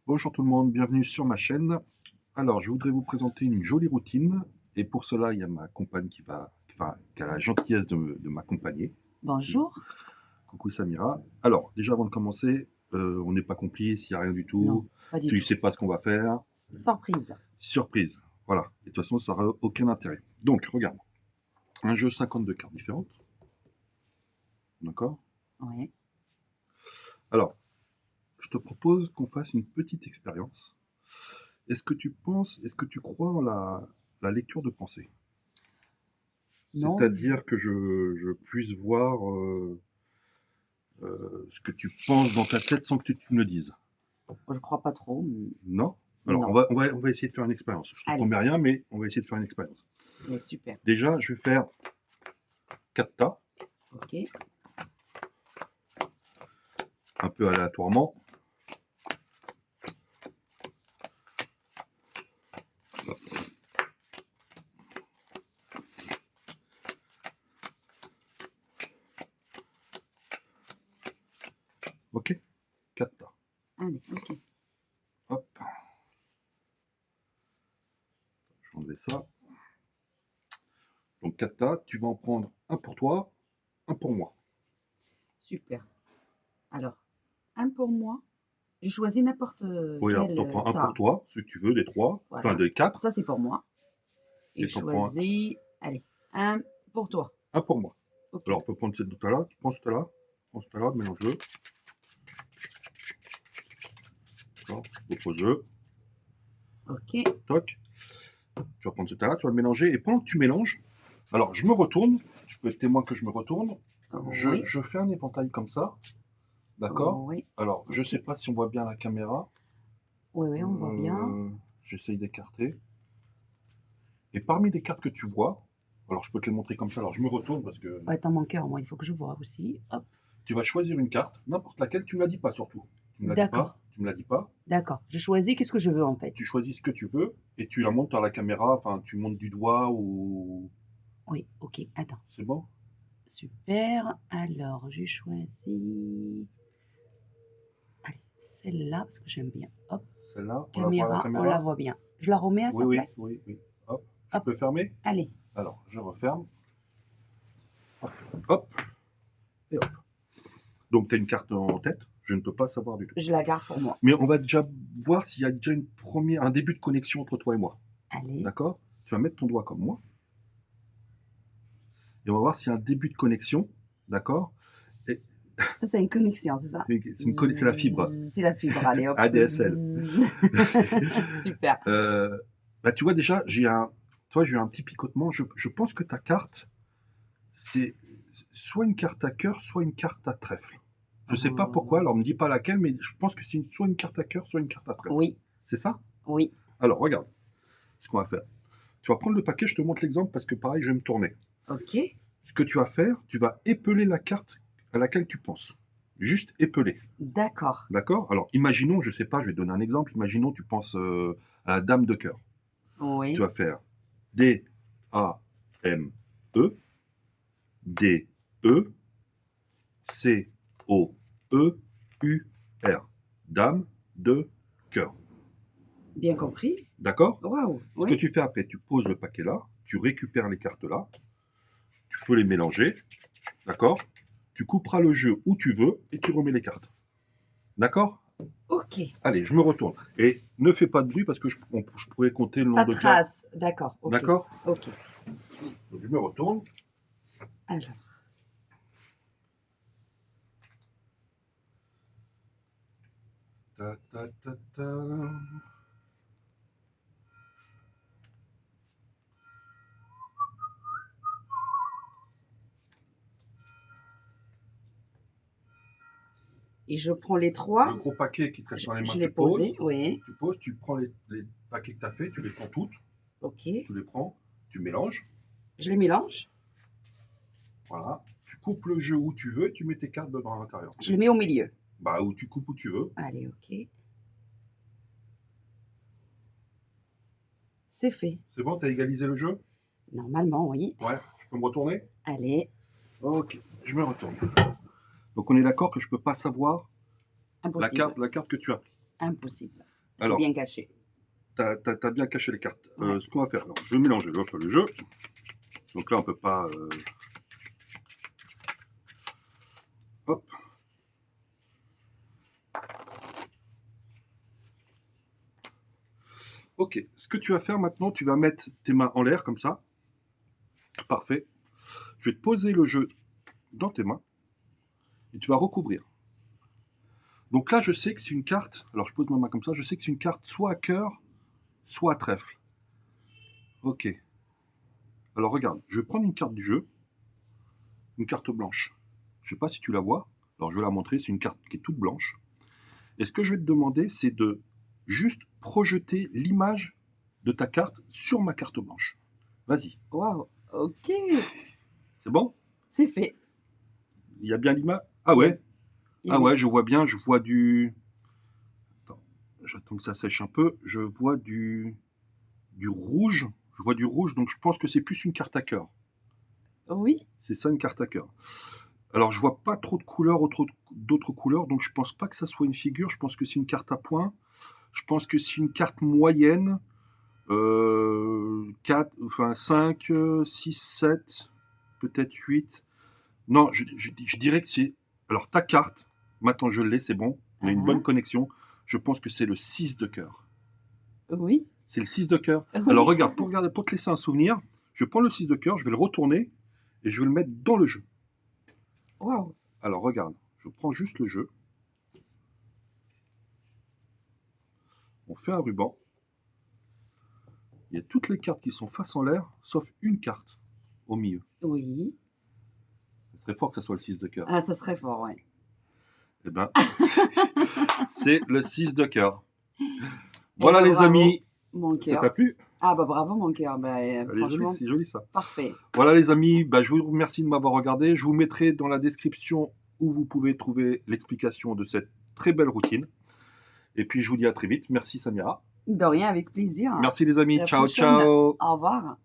Bonjour tout le monde, bienvenue sur ma chaîne. Alors, je voudrais vous présenter une jolie routine et pour cela, il y a ma compagne qui a la gentillesse de m'accompagner. Bonjour. Coucou Samira. Alors, déjà avant de commencer, on n'est pas complices, il n'y a rien du tout. Non, pas du Tu ne tout. sais pas ce qu'on va faire. Surprise. Surprise. Voilà. Et de toute façon, ça n'aura aucun intérêt. Donc, regarde. Un jeu 52 cartes différentes. D'accord? Oui. Alors, je te propose qu'on fasse une petite expérience. Est-ce que tu crois en la lecture de pensée? Non, C'est-à-dire que je puisse voir ce que tu penses dans ta tête sans que tu me le dises. je crois pas trop. Non? Alors, Non. on va essayer de faire une expérience. Je te Allez, promets rien, mais on va essayer de faire une expérience. mais super. Déjà, je vais faire 4 tas, Ok. un peu aléatoirement. Ok? 4 tas. Allez, ok. Hop. Je vais enlever ça. Donc 4 tas, tu vas en prendre un pour toi, un pour moi. Super. Alors, un pour moi. Je choisis n'importe Oui, alors quel t'en prends un pour tas. toi, si tu veux, des 3, enfin Voilà. des 4, Ça, c'est pour moi. Et et je t'en prends choisis, allez, un pour toi. un pour moi. Ok. Alors on peut prendre cette tout à l'heure, tu prends ce tas-là, mélange-le. Repose-le, Ok. toc, tu vas prendre ce tas-là, tu vas le mélanger, et pendant que tu mélanges, alors je me retourne, tu peux être témoin que je me retourne, Oui. je fais un éventail comme ça, d'accord? Oui. Alors, je Ok. sais pas si on voit bien la caméra, Oui, oui, on voit bien. j'essaye d'écarter, et parmi les cartes que tu vois, alors je peux te les montrer comme ça, alors je me retourne parce que Ouais, dans mon cœur, moi, il faut que je vois aussi. Hop. tu vas choisir une carte, n'importe laquelle, tu me la dis pas surtout, tu me la dis pas, D'accord. tu me la dis pas, D'accord. Je choisis qu'est-ce que je veux en fait. tu choisis ce que tu veux, et tu la montes à la caméra, enfin tu montes du doigt ou... Oui, ok. Attends. C'est bon? Super. Alors, j'ai choisi. Allez, celle-là, parce que j'aime bien. Hop, Celle-là, on la voit à la caméra, on la caméra? voit bien. Je la remets à Oui, sa oui, place. oui, oui. Hop, je Hop, peux fermer? allez. Alors, je referme. Parfait. Hop, et hop. Donc, tu as une carte en tête, je ne peux pas savoir du tout. Je la garde pour moi. Mais on va déjà voir s'il y a déjà un début de connexion entre toi et moi. Allez. D'accord? Tu vas mettre ton doigt comme moi. Et on va voir s'il y a un début de connexion. D'accord? Et Ça, c'est une connexion, c'est ça? c'est la fibre. C'est la fibre. Allez, hop. ADSL. Super. Bah, tu vois, déjà, j'ai eu un petit picotement. Je pense que ta carte, c'est soit une carte à cœur, soit une carte à trèfle. Je sais pas pourquoi, alors me dis pas laquelle, mais je pense que c'est soit une carte à cœur, soit une carte à trèfle. Oui, C'est ça? oui. Alors, regarde ce qu'on va faire. Tu vas prendre le paquet, je te montre l'exemple parce que pareil, je vais me tourner. Ok. Ce que tu vas faire, tu vas épeler la carte à laquelle tu penses. Juste épeler. D'accord. D'accord? Alors, imaginons, je sais pas, je vais te donner un exemple. Imaginons, tu penses à la dame de cœur. Tu Oui. vas faire D, A, M, E, D, E, C, O, E, U, R. Dame de cœur. Bien compris. D'accord? Waouh. Ce que Oui. tu fais après, tu poses le paquet là, tu récupères les cartes là, tu peux les mélanger, d'accord? Tu couperas le jeu où tu veux et tu remets les cartes. D'accord? Ok. Allez, je me retourne. Et ne fais pas de bruit parce que je pourrais compter le Pas nombre de de cartes. trace. D'accord. Ok. D'accord? Ok. Donc, je me retourne. Alors. Ta, ta, ta, ta. Et je prends les Le trois. gros paquet qui te reste dans les mains, Je l'ai posé. Oui. tu prends les paquets que tu as fait, tu les prends toutes, Ok. tu les prends, tu mélanges, Je les mélange. voilà, tu coupes le jeu où tu veux et tu mets tes cartes dedans à l'intérieur. Je les mets au milieu. Bah, où tu coupes où tu veux. Allez, ok. C'est fait. C'est bon, t'as égalisé le jeu? Normalement, oui. Ouais, je peux me retourner? Allez. Ok, je me retourne. Donc on est d'accord que je peux pas savoir Impossible. la carte que tu as. Impossible. J'ai Alors, bien caché. t'as bien caché les cartes. Ouais. Ce qu'on va faire, alors, je vais mélanger le jeu. Donc là, on peut pas... Hop. Ok, ce que tu vas faire maintenant, tu vas mettre tes mains en l'air comme ça. Parfait. Je vais te poser le jeu dans tes mains et tu vas recouvrir. Donc là, je sais que c'est une carte. Alors, je pose ma main comme ça. Je sais que c'est une carte soit à cœur, soit à trèfle. Ok. Alors, regarde. Je vais prendre une carte du jeu. Une carte blanche. Je ne sais pas si tu la vois. Alors, je vais la montrer. C'est une carte qui est toute blanche. Et ce que je vais te demander, c'est de juste projeter l'image de ta carte sur ma carte blanche. Vas-y. Waouh. Ok. C'est bon? C'est fait. Il y a bien l'image? Ah Il y a- ouais. il y a Ah bien- ouais, je vois bien. Je vois du... Attends, j'attends que ça sèche un peu. Je vois du rouge. Je vois du rouge, donc je pense que c'est plus une carte à cœur. Oui. C'est ça, une carte à cœur. Alors, je vois pas trop de couleurs, d'autres couleurs, donc je pense pas que ça soit une figure. Je pense que c'est une carte à points. Je pense que c'est une carte moyenne. 4, enfin 5, 6, 7, peut-être 8. Non, je dirais que c'est... Alors, ta carte, maintenant je l'ai, c'est bon. On a une bonne connexion. Je pense que c'est le 6 de cœur. Oui. C'est le 6 de cœur. Oui. Alors, regarde, pour te laisser un souvenir, je prends le 6 de cœur, je vais le retourner et je vais le mettre dans le jeu. Waouh. Alors, regarde, je prends juste le jeu. On fait un ruban. Il y a toutes les cartes qui sont face en l'air, sauf une carte au milieu. Oui. Ce serait fort que ça soit le 6 de cœur. Ah, ça serait fort, ouais. Eh ben, c'est le 6 de cœur. Eh Voilà ben, les bravo, amis, mon ça t'a cœur. plu? Ah bah bravo mon cœur. Bah, Elle est jolie, franchement, c'est joli ça. parfait. Voilà les amis, je vous remercie de m'avoir regardé. Je vous mettrai dans la description où vous pouvez trouver l'explication de cette très belle routine. Et puis je vous dis à très vite. Merci Samira. De rien, avec plaisir. Merci les amis. À la Ciao, prochaine. ciao. Au revoir.